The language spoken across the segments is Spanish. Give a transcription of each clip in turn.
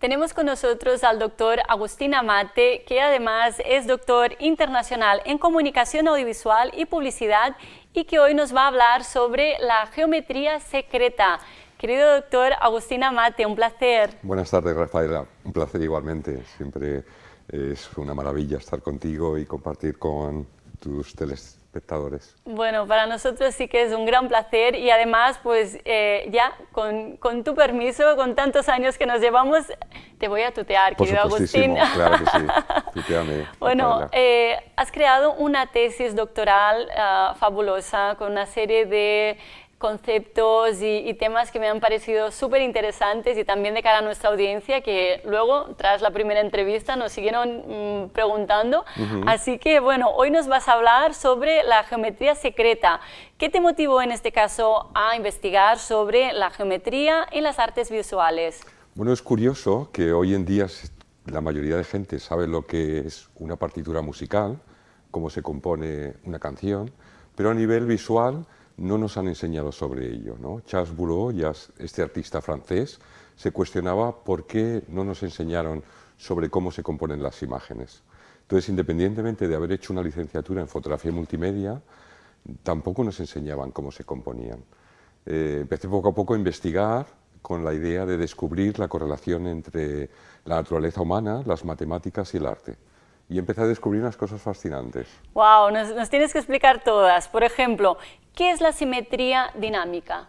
Tenemos con nosotros al doctor Agustín Amate, que además es doctor internacional en comunicación audiovisual y publicidad y que hoy nos va a hablar sobre la geometría secreta. Querido doctor Agustín Amate, un placer. Buenas tardes, Rafaela. Un placer igualmente. Siempre es una maravilla estar contigo y compartir con tus telespectadores. Bueno, para nosotros sí que es un gran placer y además, pues ya con tu permiso, con tantos años que nos llevamos, te voy a tutear, Por querido Agustín. Claro que sí. Tuteame, Bueno, has creado una tesis doctoral fabulosa con una serie de conceptos y temas que me han parecido súper interesantes y también de cara a nuestra audiencia, que luego, tras la primera entrevista, nos siguieron preguntando. Así que, bueno, hoy nos vas a hablar sobre la geometría secreta. ¿Qué te motivó en este caso a investigar sobre la geometría en las artes visuales? Bueno, es curioso que hoy en día la mayoría de gente sabe lo que es una partitura musical, cómo se compone una canción, pero a nivel visual no nos han enseñado sobre ello, ¿no? Charles Bourreau, este artista francés, se cuestionaba por qué no nos enseñaron sobre cómo se componen las imágenes. Entonces, independientemente de haber hecho una licenciatura en fotografía y multimedia, tampoco nos enseñaban cómo se componían. Empecé poco a poco a investigar con la idea de descubrir la correlación entre la naturaleza humana, las matemáticas y el arte. Y empecé a descubrir unas cosas fascinantes. ¡Wow! Nos tienes que explicar todas. Por ejemplo, ¿qué es la simetría dinámica?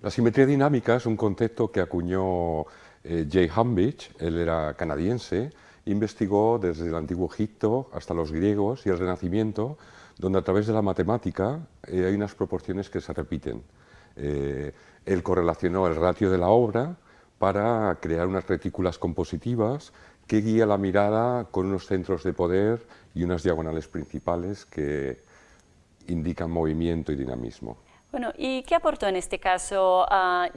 La simetría dinámica es un concepto que acuñó Jay Hambidge. Él era canadiense, investigó desde el Antiguo Egipto hasta los griegos y el Renacimiento, donde a través de la matemática hay unas proporciones que se repiten. Él correlacionó el ratio de la obra para crear unas retículas compositivas que guía la mirada con unos centros de poder y unas diagonales principales que indican movimiento y dinamismo. Bueno, ¿y qué aportó en este caso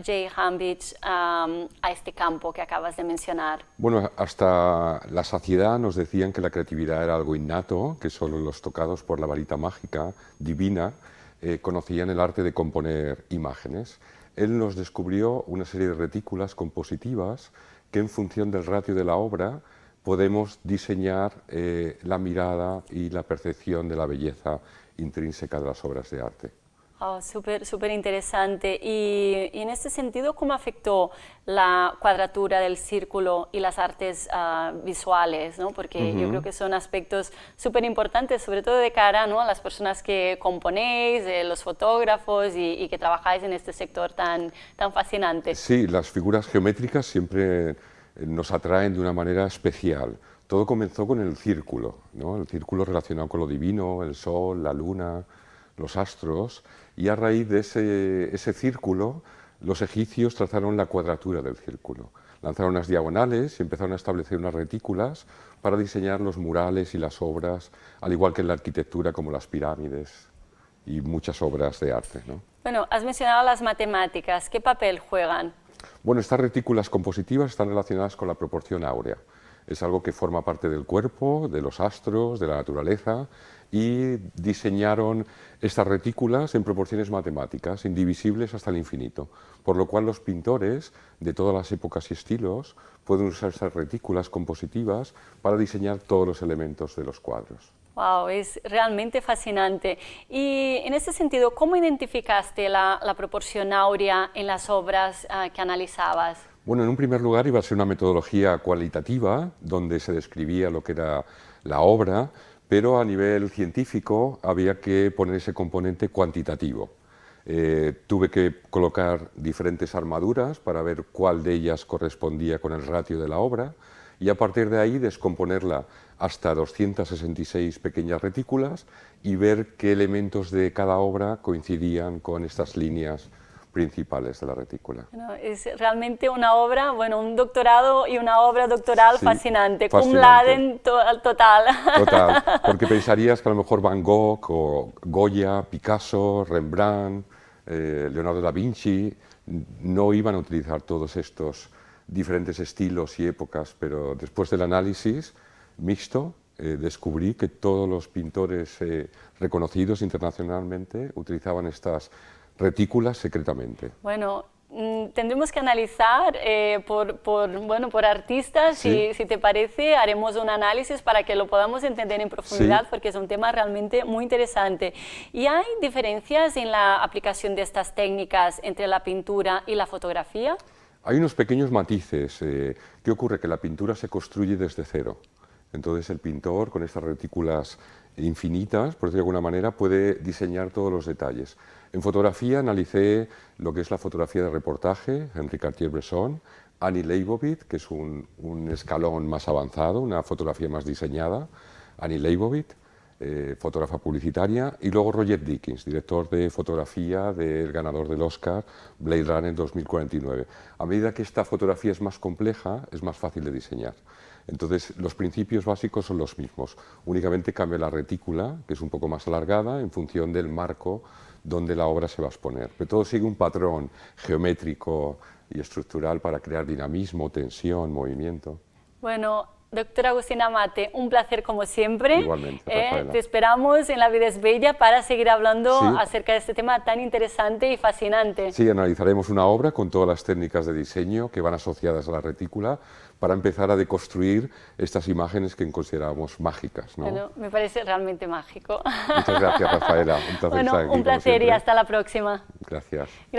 Jay Hambidge a este campo que acabas de mencionar? Bueno, hasta la saciedad nos decían que la creatividad era algo innato, que solo los tocados por la varita mágica divina conocían el arte de componer imágenes. Él nos descubrió una serie de retículas compositivas que en función del ratio de la obra podemos diseñar la mirada y la percepción de la belleza intrínseca de las obras de arte. Oh, súper interesante. Y en este sentido, ¿cómo afectó la cuadratura del círculo y las artes visuales, ¿no? Porque yo creo que son aspectos súper importantes, sobre todo de cara, ¿no?, a las personas que componéis, los fotógrafos y que trabajáis en este sector tan fascinante. Sí, las figuras geométricas siempre nos atraen de una manera especial. Todo comenzó con el círculo, ¿no? El círculo relacionado con lo divino, el sol, la luna, los astros, y a raíz de ese círculo, los egipcios trazaron la cuadratura del círculo. Lanzaron unas diagonales y empezaron a establecer unas retículas para diseñar los murales y las obras, al igual que en la arquitectura, como las pirámides y muchas obras de arte, ¿no? Bueno, has mencionado las matemáticas. ¿Qué papel juegan? Bueno, estas retículas compositivas están relacionadas con la proporción áurea. Es algo que forma parte del cuerpo, de los astros, de la naturaleza, y diseñaron estas retículas en proporciones matemáticas, indivisibles hasta el infinito, por lo cual los pintores de todas las épocas y estilos pueden usar estas retículas compositivas para diseñar todos los elementos de los cuadros. Wow, es realmente fascinante. Y en ese sentido, ¿cómo identificaste la proporción áurea en las obras que analizabas? Bueno, en un primer lugar iba a ser una metodología cualitativa, donde se describía lo que era la obra, pero a nivel científico había que poner ese componente cuantitativo. Tuve que colocar diferentes armaduras para ver cuál de ellas correspondía con el ratio de la obra y a partir de ahí descomponerla hasta 266 pequeñas retículas y ver qué elementos de cada obra coincidían con estas líneas principales de la retícula. Bueno, es realmente una obra, bueno, un doctorado y una obra doctoral Sí, fascinante, cum fascinante. laude total. Total, porque pensarías que a lo mejor Van Gogh o Goya, Picasso, Rembrandt, Leonardo da Vinci no iban a utilizar todos estos diferentes estilos y épocas, pero después del análisis mixto descubrí que todos los pintores reconocidos internacionalmente utilizaban estas retículas secretamente. Bueno, tendremos que analizar por artistas, Sí. si te parece, haremos un análisis para que lo podamos entender en profundidad, Sí. porque es un tema realmente muy interesante. ¿Y hay diferencias en la aplicación de estas técnicas entre la pintura y la fotografía? Hay unos pequeños matices. ¿Qué ocurre? Que la pintura se construye desde cero. Entonces el pintor, con estas retículas infinitas, por decirlo de alguna manera, puede diseñar todos los detalles. En fotografía analicé lo que es la fotografía de reportaje, Henri Cartier-Bresson, Annie Leibovitz, que es un escalón más avanzado, una fotografía más diseñada, Annie Leibovitz, fotógrafa publicitaria, y luego Roger Deakins, director de fotografía del ganador del Oscar, Blade Runner 2049. A medida que esta fotografía es más compleja, es más fácil de diseñar. Entonces, los principios básicos son los mismos, únicamente cambia la retícula, que es un poco más alargada, en función del marco donde la obra se va a exponer. Pero todo sigue un patrón geométrico y estructural para crear dinamismo, tensión, movimiento. Bueno, doctora Agustina Mate, un placer como siempre. Igualmente, Rafaela. Te esperamos en La Vida es Bella para seguir hablando Sí. acerca de este tema tan interesante y fascinante. Sí, analizaremos una obra con todas las técnicas de diseño que van asociadas a la retícula para empezar a deconstruir estas imágenes que consideramos mágicas, ¿no? Bueno, me parece realmente mágico. Muchas gracias, Rafaela. Un placer estar aquí, Bueno, un como placer y siempre. hasta la próxima. Gracias. Gracias.